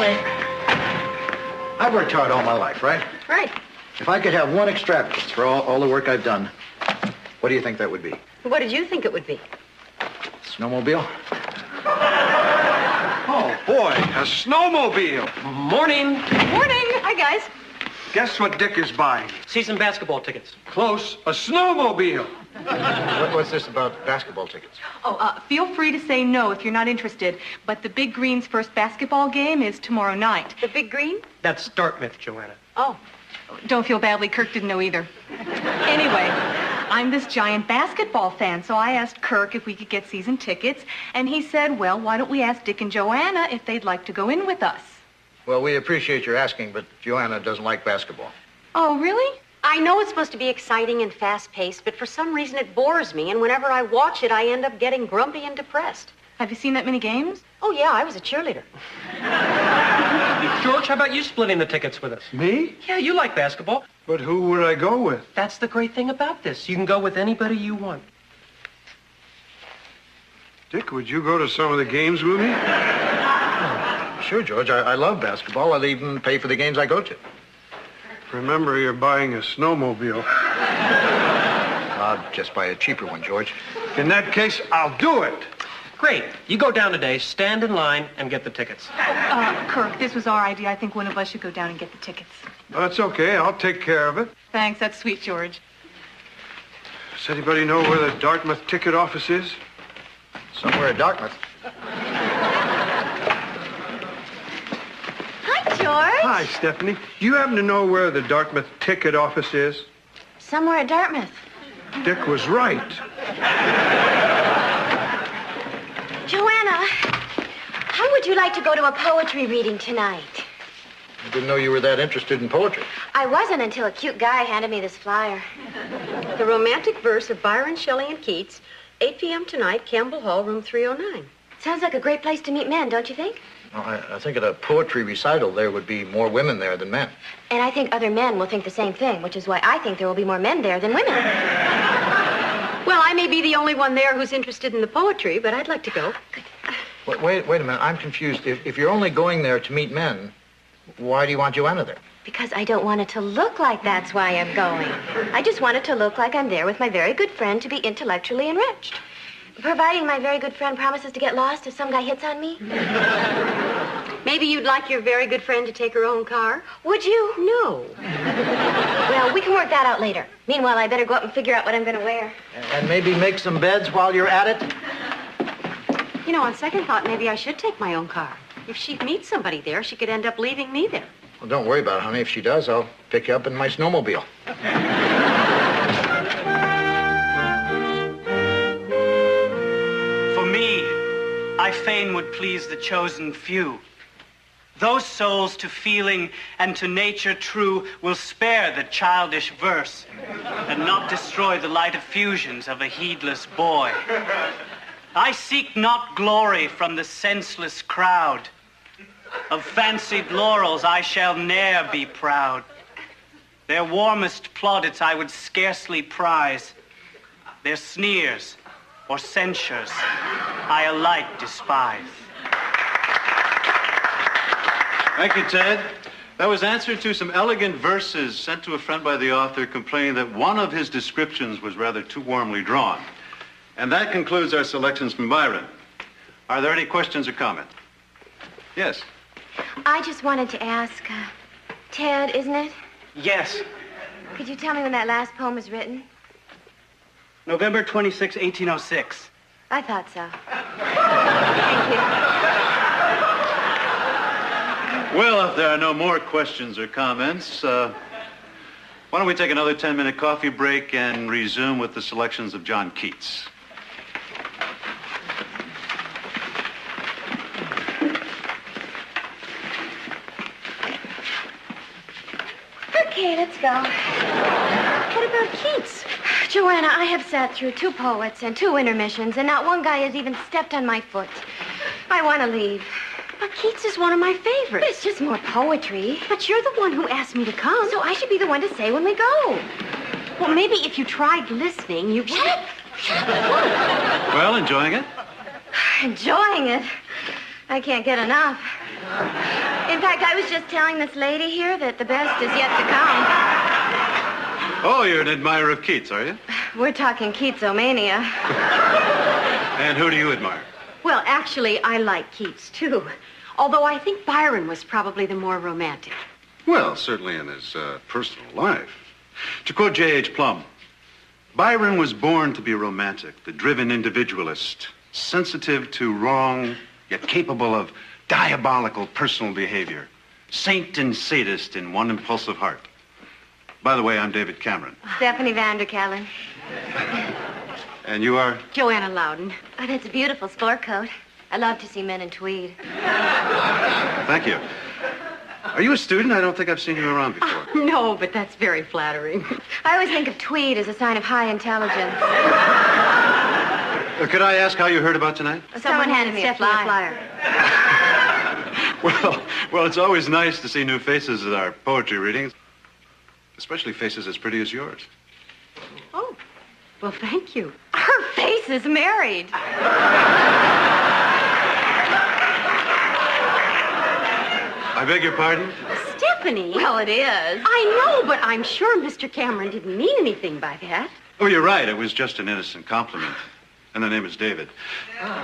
Molly, I've worked hard all my life, right? Right. If I could have one extravagance for all the work I've done, what do you think that would be? What did you think it would be? Snowmobile? Oh, boy, a snowmobile. Morning. Morning. Hi, guys. Guess what Dick is buying? Season basketball tickets. Close, a snowmobile. What's this about basketball tickets? Feel free to say no if you're not interested, but the Big Green's first basketball game is tomorrow night. The Big Green? That's Dartmouth, Joanna. Oh. Don't feel badly, Kirk didn't know either. Anyway, I'm this giant basketball fan, so I asked Kirk if we could get season tickets, and he said, well, why don't we ask Dick and Joanna if they'd like to go in with us? Well, we appreciate your asking, but Joanna doesn't like basketball. Oh, really? I know it's supposed to be exciting and fast-paced, but for some reason it bores me, and whenever I watch it, I end up getting grumpy and depressed. Have you seen that many games? Oh, yeah, I was a cheerleader. George, how about you splitting the tickets with us? Me? Yeah, you like basketball. But who would I go with? That's the great thing about this. You can go with anybody you want. Dick, would you go to some of the games with me? Sure, George. I love basketball. I'll even pay for the games I go to. Remember, you're buying a snowmobile. I'll just buy a cheaper one, George. In that case, I'll do it. Great. You go down today, stand in line, and get the tickets. Kirk, this was our idea. I think one of us should go down and get the tickets. That's okay. I'll take care of it. Thanks. That's sweet, George. Does anybody know where the Dartmouth ticket office is? Somewhere at Dartmouth. Hi, George. Hi, Stephanie. Do you happen to know where the Dartmouth ticket office is? Somewhere at Dartmouth. Dick was right. Joanna, how would you like to go to a poetry reading tonight? I didn't know you were that interested in poetry. I wasn't until a cute guy handed me this flyer. The romantic verse of Byron, Shelley, and Keats, 8 p.m. tonight, Campbell Hall, room 309. Sounds like a great place to meet men, don't you think? Well, I think at a poetry recital there would be more women there than men. And I think other men will think the same thing, which is why I think there will be more men there than women. Well, I may be the only one there who's interested in the poetry, but I'd like to go. Wait a minute. I'm confused. If you're only going there to meet men, why do you want Joanna there? Because I don't want it to look like that's why I'm going. I just want it to look like I'm there with my very good friend to be intellectually enriched. Providing my very good friend promises to get lost if some guy hits on me. Maybe you'd like your very good friend to take her own car? Would you? No. Well, we can work that out later. Meanwhile, I better go up and figure out what I'm going to wear. And maybe make some beds while you're at it? You know, on second thought, maybe I should take my own car. If she meets somebody there, she could end up leaving me there. Well, don't worry about it, honey. If she does, I'll pick you up in my snowmobile. For me, I fain would please the chosen few. Those souls to feeling and to nature true will spare the childish verse and not destroy the light effusions of a heedless boy. I seek not glory from the senseless crowd. Of fancied laurels I shall ne'er be proud. Their warmest plaudits I would scarcely prize. Their sneers or censures I alike despise. Thank you, Ted. That was answer to some elegant verses sent to a friend by the author complaining that one of his descriptions was rather too warmly drawn. And that concludes our selections from Byron. Are there any questions or comments? Yes. I just wanted to ask, Ted, isn't it? Yes. Could you tell me when that last poem was written? November 26, 1806. I thought so. Thank you. Well, if there are no more questions or comments, why don't we take another 10-minute coffee break and resume with the selections of John Keats. Okay, let's go. What about Keats? Joanna, I have sat through 2 poets and 2 intermissions, and not one guy has even stepped on my foot. I want to leave. But Keats is one of my favorites. But it's just more poetry. But you're the one who asked me to come. So I should be the one to say when we go. Well, maybe if you tried listening, you... Shut up! Well, enjoying it? Enjoying it? I can't get enough. In fact, I was just telling this lady here that the best is yet to come. Oh, you're an admirer of Keats, are you? We're talking Keatsomania. And who do you admire? Well, actually, I like Keats, too. Although I think Byron was probably the more romantic. Well, certainly in his personal life. To quote J.H. Plum, Byron was born to be romantic, the driven individualist, sensitive to wrong, yet capable of diabolical personal behavior, saint and sadist in one impulsive heart. By the way, I'm David Cameron. Stephanie Vanderkellen. And you are? Joanna Loudon. Oh, that's a beautiful sport coat. I love to see men in tweed. Thank you. Are you a student? I don't think I've seen you around before. No, but that's very flattering. I always think of tweed as a sign of high intelligence. Could I ask how you heard about tonight? Someone handed me a flyer. Well, it's always nice to see new faces at our poetry readings, especially faces as pretty as yours. Oh, well, thank you. Her face is married. I beg your pardon? Stephanie. Well, it is. I know, but I'm sure Mr. Cameron didn't mean anything by that. Oh, you're right. It was just an innocent compliment. And the name is David.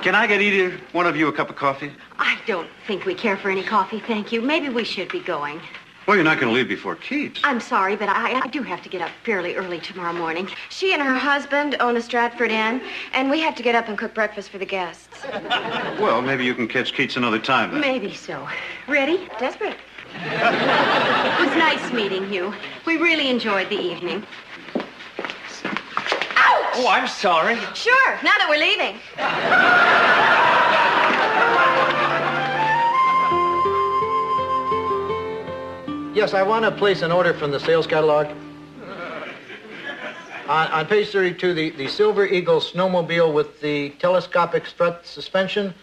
Can I get either one of you a cup of coffee? I don't think we care for any coffee, thank you. Maybe we should be going. Well, you're not going to leave before Keats. I'm sorry, but I do have to get up fairly early tomorrow morning. She and her husband own a Stratford Inn, and we have to get up and cook breakfast for the guests. Well, maybe you can catch Keats another time then. Maybe so. Ready? Desperate. It was nice meeting you. We really enjoyed the evening. Oh, I'm sorry. Sure, now that we're leaving. Yes, I want to place an order from the sales catalog. On page 32, the Silver Eagle snowmobile with the telescopic strut suspension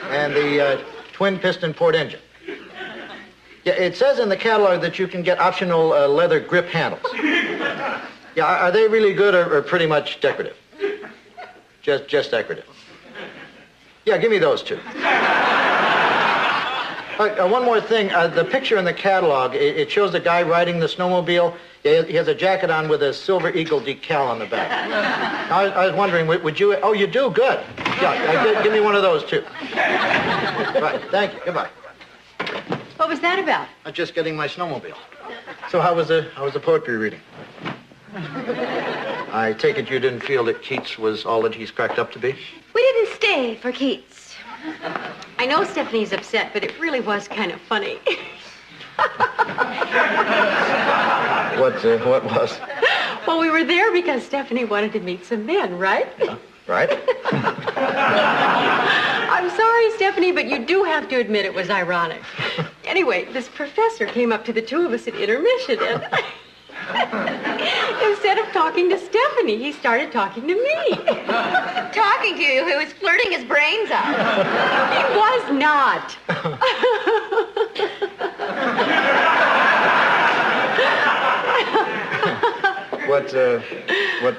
and the twin-piston port engine. Yeah, it says in the catalog that you can get optional leather grip handles. Yeah, are they really good or pretty much decorative? Just decorative. Yeah, give me those two. One more thing. The picture in the catalog, it shows the guy riding the snowmobile. He has a jacket on with a Silver Eagle decal on the back. I was wondering, would you... Oh, you do? Good. Yeah, give me one of those, too. Right, thank you. Goodbye. What was that about? I'm just getting my snowmobile. So how was the poetry reading? I take it you didn't feel that Keats was all that he's cracked up to be? We didn't stay for Keats. I know Stephanie's upset, but it really was kind of funny. What was? Well, we were there because Stephanie wanted to meet some men, right? Right? I'm sorry, Stephanie, but you do have to admit it was ironic. Anyway, this professor came up to the two of us at intermission, and instead of talking to Stephanie, he started talking to me. Talking to you, who was flirting his brains out. He was not.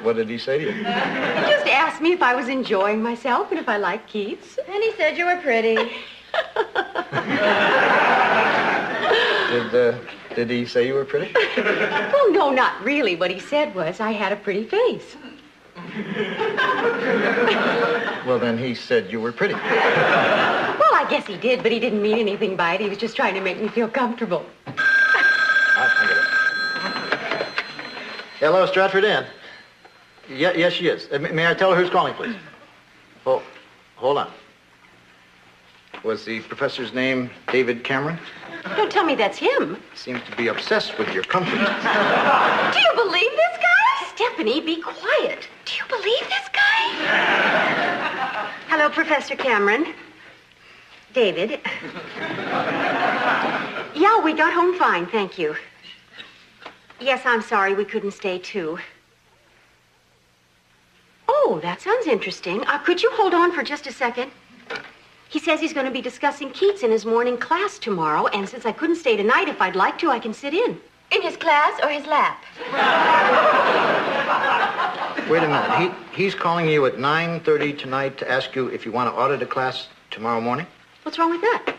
What did he say to you? He just asked me if I was enjoying myself and if I liked Keats. And he said you were pretty. Did he say you were pretty? Well, no, not really. What he said was I had a pretty face. Well, then he said you were pretty. Well, I guess he did, but he didn't mean anything by it. He was just trying to make me feel comfortable. Hello, Stratford Inn. Yes, she is. May I tell her who's calling, please? Oh, hold on. Was the professor's name David Cameron? Don't tell me that's him. Seems to be obsessed with your comfort. Do you believe this guy? Stephanie, be quiet. Do you believe this guy? Hello, Professor Cameron. David. Yeah, we got home fine, thank you. Yes, I'm sorry we couldn't stay, too. Oh, that sounds interesting. Could you hold on for just a second? He says he's going to be discussing Keats in his morning class tomorrow, and since I couldn't stay tonight, if I'd like to, I can sit in. In his class or his lap? Wait a minute. He's calling you at 9:30 tonight to ask you if you want to audit a class tomorrow morning? What's wrong with that?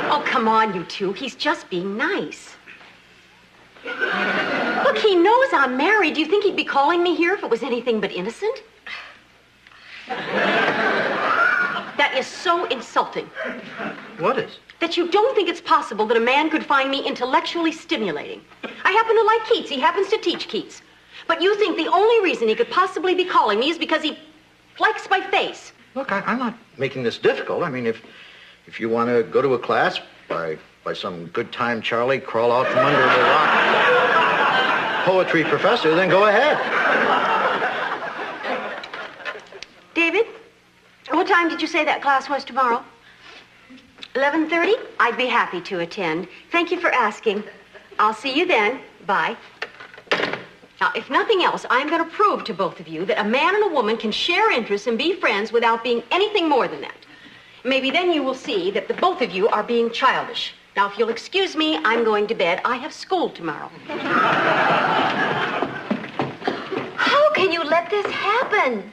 Oh, come on, you two. He's just being nice. Look, he knows I'm married. Do you think he'd be calling me here if it was anything but innocent? That is so insulting. What is? That you don't think it's possible that a man could find me intellectually stimulating. I happen to like Keats. He happens to teach Keats. But you think the only reason he could possibly be calling me is because he likes my face. Look, I'm not making this difficult. I mean, if you want to go to a class by some good time Charlie, crawl out from under the rock poetry professor, then go ahead. David, what time did you say that class was tomorrow? 11:30? I'd be happy to attend. Thank you for asking. I'll see you then. Bye. Now, if nothing else, I'm going to prove to both of you that a man and a woman can share interests and be friends without being anything more than that. Maybe then you will see that the both of you are being childish. Now, if you'll excuse me, I'm going to bed. I have school tomorrow. How can you let this happen?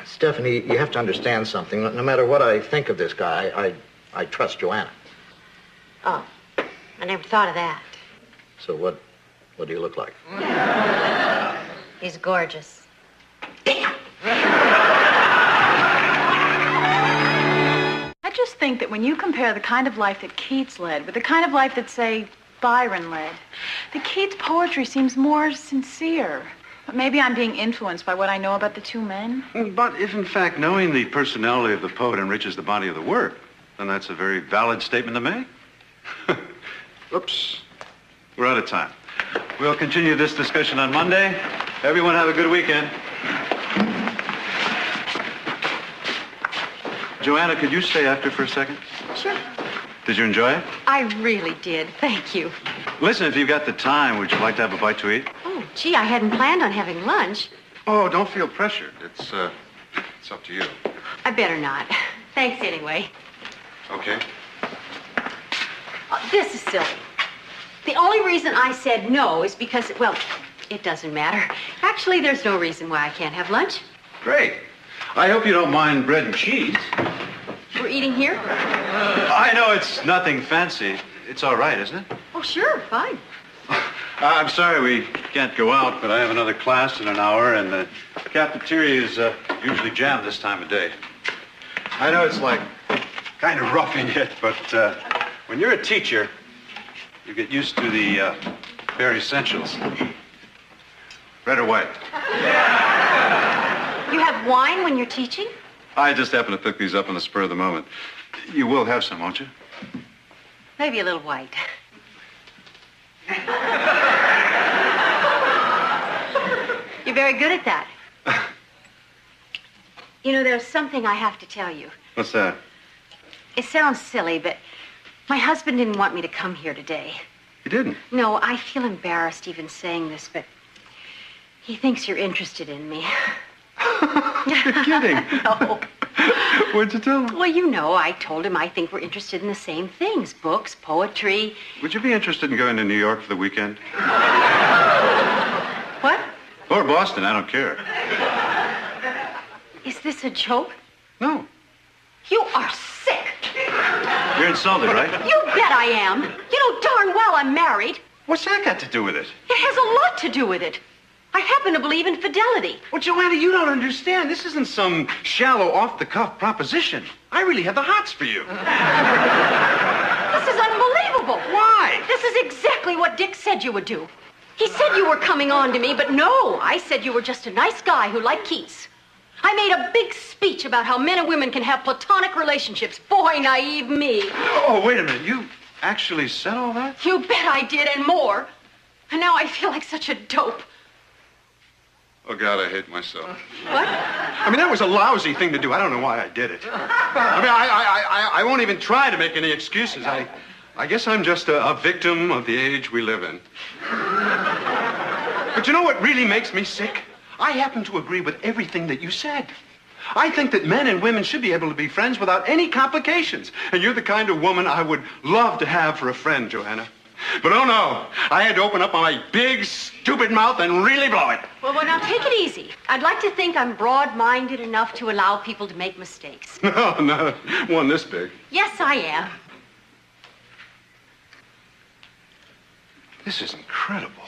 Stephanie, you have to understand something. No matter what I think of this guy, I trust Joanna. Oh, I never thought of that. So what do you look like? He's gorgeous. Damn! I just think that when you compare the kind of life that Keats led with the kind of life that, say, Byron led, the Keats poetry seems more sincere. But maybe I'm being influenced by what I know about the two men. But if, in fact, knowing the personality of the poet enriches the body of the work, then that's a very valid statement to make. Oops. We're out of time. We'll continue this discussion on Monday. Everyone have a good weekend. Joanna, could you stay after for a second? Sure. Did you enjoy it? I really did. Thank you. Listen, if you've got the time, would you like to have a bite to eat? Oh, gee, I hadn't planned on having lunch. Oh, don't feel pressured. It's up to you. I better not. Thanks anyway. Okay. This is silly. The only reason I said no is because, well, it doesn't matter. Actually, there's no reason why I can't have lunch. Great. I hope you don't mind bread and cheese. We're eating here? I know it's nothing fancy. It's all right, isn't it? Oh, sure, fine. I'm sorry we can't go out, but I have another class in an hour, and the cafeteria is usually jammed this time of day. I know it's like kind of roughing it, but when you're a teacher, you get used to the bare essentials. Red or white? You have wine when you're teaching? I just happened to pick these up on the spur of the moment. You will have some, won't you? Maybe a little white. You're very good at that. You know, there's something I have to tell you. What's that? It sounds silly, but my husband didn't want me to come here today. He didn't? No, I feel embarrassed even saying this, but he thinks you're interested in me. You're kidding. No. What'd you tell him? Well, you know, I told him I think we're interested in the same things. Books, poetry. Would you be interested in going to New York for the weekend? What? Or Boston, I don't care. Is this a joke? No. You are sick. You're insulted, right? You bet I am. You know darn well I'm married. What's that got to do with it? It has a lot to do with it. I happen to believe in fidelity. Well, Joanna, you don't understand. This isn't some shallow, off-the-cuff proposition. I really have the hots for you. This is unbelievable. Why? This is exactly what Dick said you would do. He said you were coming on to me, but no, I said you were just a nice guy who liked Keats. I made a big speech about how men and women can have platonic relationships. Boy, naive me. Oh, wait a minute. You actually said all that? You bet I did, and more. And now I feel like such a dope. Oh, God, I hate myself. What? I mean, that was a lousy thing to do. I don't know why I did it. I mean, I won't even try to make any excuses. I guess I'm just a victim of the age we live in. But you know what really makes me sick? I happen to agree with everything that you said. I think that men and women should be able to be friends without any complications. And you're the kind of woman I would love to have for a friend, Joanna. But oh no, I had to open up my big, stupid mouth and really blow it. Well, now take it easy. I'd like to think I'm broad-minded enough to allow people to make mistakes. No, not one this big. Yes, I am. This is incredible.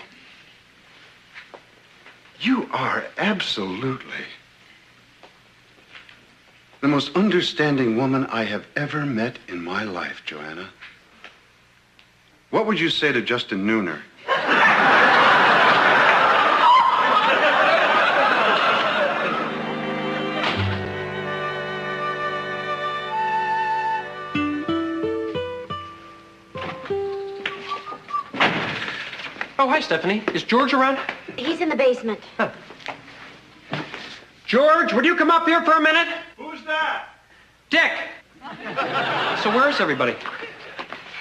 You are absolutely the most understanding woman I have ever met in my life, Joanna. What would you say to Justin Nooner? Oh, hi, Stephanie. Is George around? He's in the basement. Huh. George, would you come up here for a minute? Who's that? Dick! So where's everybody?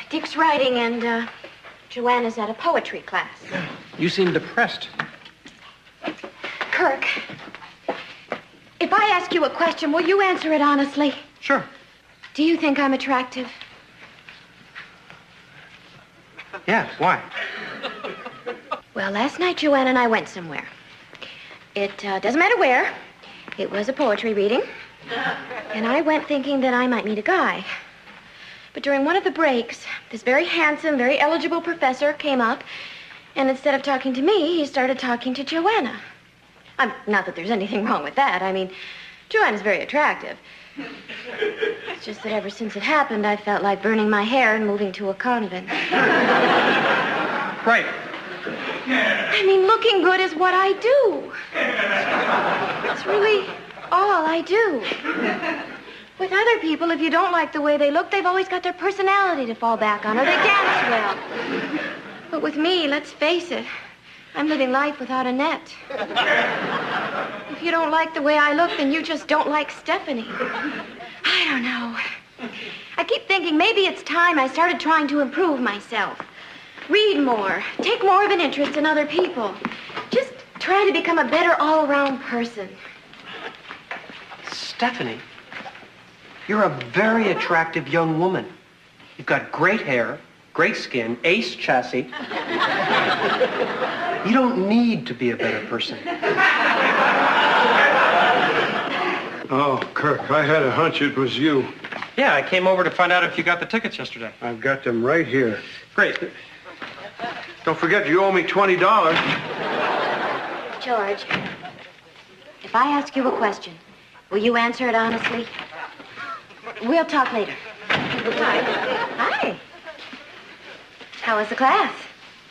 Dick's writing, and Joanna's at a poetry class. You seem depressed. Kirk, if I ask you a question, will you answer it honestly? Sure. Do you think I'm attractive? Yeah, why? Well, last night Joanna and I went somewhere. It doesn't matter where. It was a poetry reading. And I went thinking that I might meet a guy. But during one of the breaks, this very handsome, very eligible professor came up, and instead of talking to me, he started talking to Joanna. Not that there's anything wrong with that. I mean, Joanna's very attractive. It's just that ever since it happened, I felt like burning my hair and moving to a convent. Right. I mean, looking good is what I do. It's really all I do. With other people, if you don't like the way they look, they've always got their personality to fall back on, or they dance well. But with me, let's face it, I'm living life without a net. If you don't like the way I look, then you just don't like Stephanie. I don't know. I keep thinking maybe it's time I started trying to improve myself. Read more, take more of an interest in other people. Just try to become a better all-around person. Stephanie, you're a very attractive young woman. You've got great hair, great skin, ace chassis. You don't need to be a better person. Oh, Kirk, I had a hunch it was you. Yeah, I came over to find out if you got the tickets yesterday. I've got them right here. Great. Don't forget, you owe me $20. George, if I ask you a question, will you answer it honestly? We'll talk later. Hi. How was the class?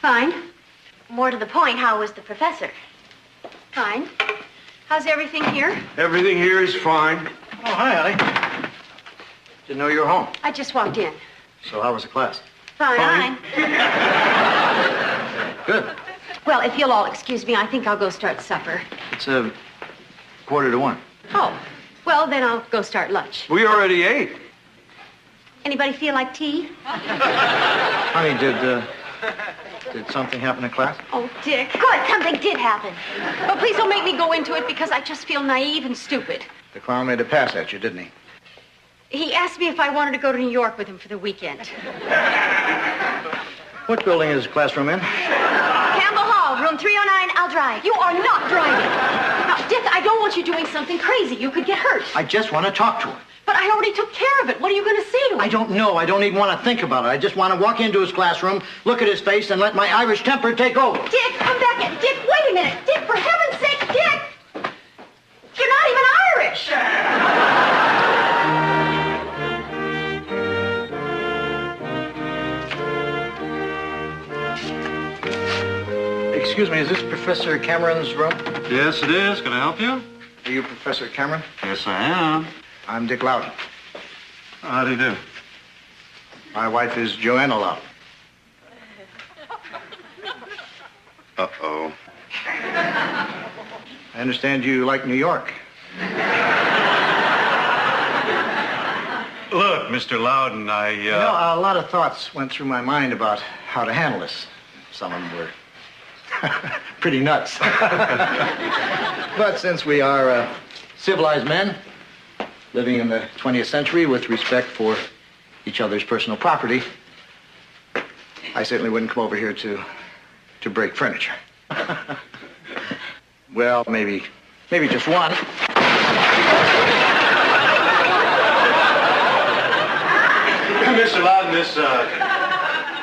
Fine. More to the point, how was the professor? Fine. How's everything here? Everything here is fine. Oh, hi, Allie. Didn't know you were home. I just walked in. So how was the class? Fine. Good. Well, if you'll all excuse me, I think I'll go start supper. It's 1:45. Oh, well, then I'll go start lunch. We already ate. Anybody feel like tea? Honey, did something happen in class? Oh, Dick. Good, something did happen. But please don't make me go into it because I just feel naive and stupid. The clown made a pass at you, didn't he? He asked me if I wanted to go to New York with him for the weekend. What building is the classroom in? Campbell Hall, room 309, I'll drive. You are not driving. Now, Dick, I don't want you doing something crazy. You could get hurt. I just want to talk to him. But I already took care of it. What are you going to say to him? I don't know. I don't even want to think about it. I just want to walk into his classroom, look at his face, and let my Irish temper take over. Dick, come back in. Dick, wait a minute. Dick, for heaven's sake, Dick! You're not even Irish. Excuse me, is this Professor Cameron's room? Yes, it is. Can I help you? Are you Professor Cameron? Yes, I am. I'm Dick Loudon. How do you do? My wife is Joanna Loudon. Uh-oh. I understand you like New York. Look, Mr. Loudon, You know, a lot of thoughts went through my mind about how to handle this. Some of them were pretty nuts. But since we are civilized men living in the 20th century with respect for each other's personal property, I certainly wouldn't come over here to break furniture. Well, maybe just one. Mr. Loudon, this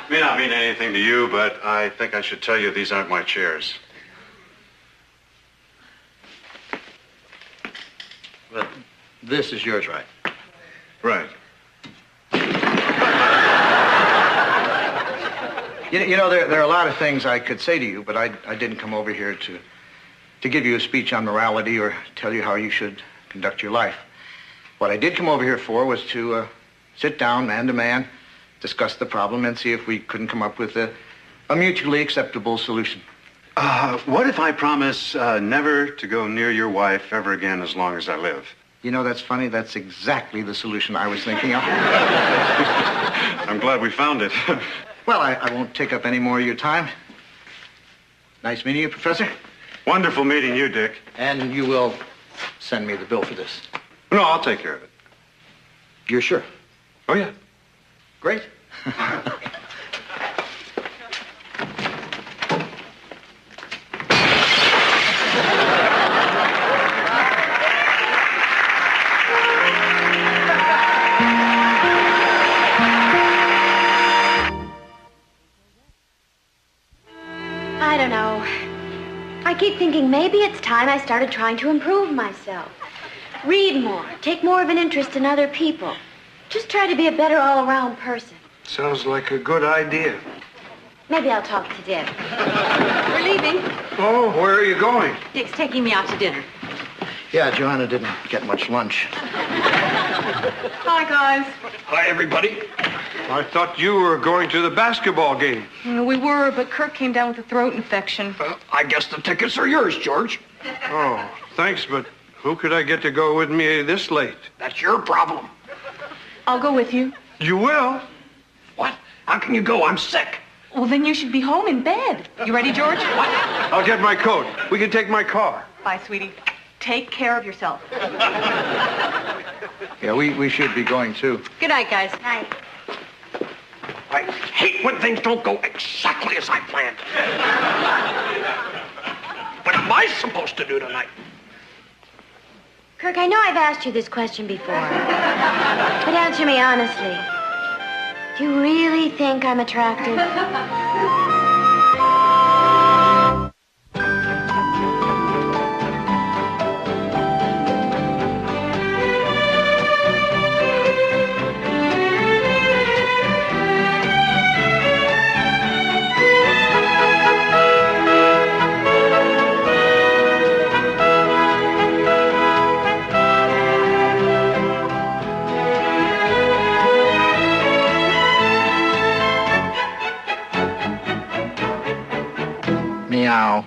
may not mean anything to you, but I think I should tell you these aren't my chairs. But this is yours, right? Right. You know, there are a lot of things I could say to you, but I didn't come over here to give you a speech on morality or tell you how you should conduct your life. What I did come over here for was to sit down, man to man, discuss the problem, and see if we couldn't come up with a mutually acceptable solution. What if I promise never to go near your wife ever again as long as I live? You know, that's funny. That's exactly the solution I was thinking of. I'm glad we found it. Well, I won't take up any more of your time. Nice meeting you, Professor. Wonderful meeting you, Dick. And you will send me the bill for this. No, I'll take care of it. You're sure? Oh, yeah. Great. I don't know. I keep thinking maybe it's time I started trying to improve myself. Read more, take more of an interest in other people. Just try to be a better all-around person. Sounds like a good idea. Maybe I'll talk to Deb. We're leaving. Oh, where are you going? Dick's taking me out to dinner. Yeah, Joanna didn't get much lunch. Hi, guys. Hi, everybody. I thought you were going to the basketball game. We were, but Kirk came down with a throat infection. I guess the tickets are yours, George. Oh, thanks, but who could I get to go with me this late? That's your problem. I'll go with you. You will? What? How can you go? I'm sick. Well, then you should be home in bed. You ready, George? What? I'll get my coat. We can take my car. Bye, sweetie. Take care of yourself. Yeah, we should be going, too. Good night, guys. Night. I hate when things don't go exactly as I planned. What am I supposed to do tonight? Kirk, I know I've asked you this question before. But answer me honestly. Do you really think I'm attractive? Meow.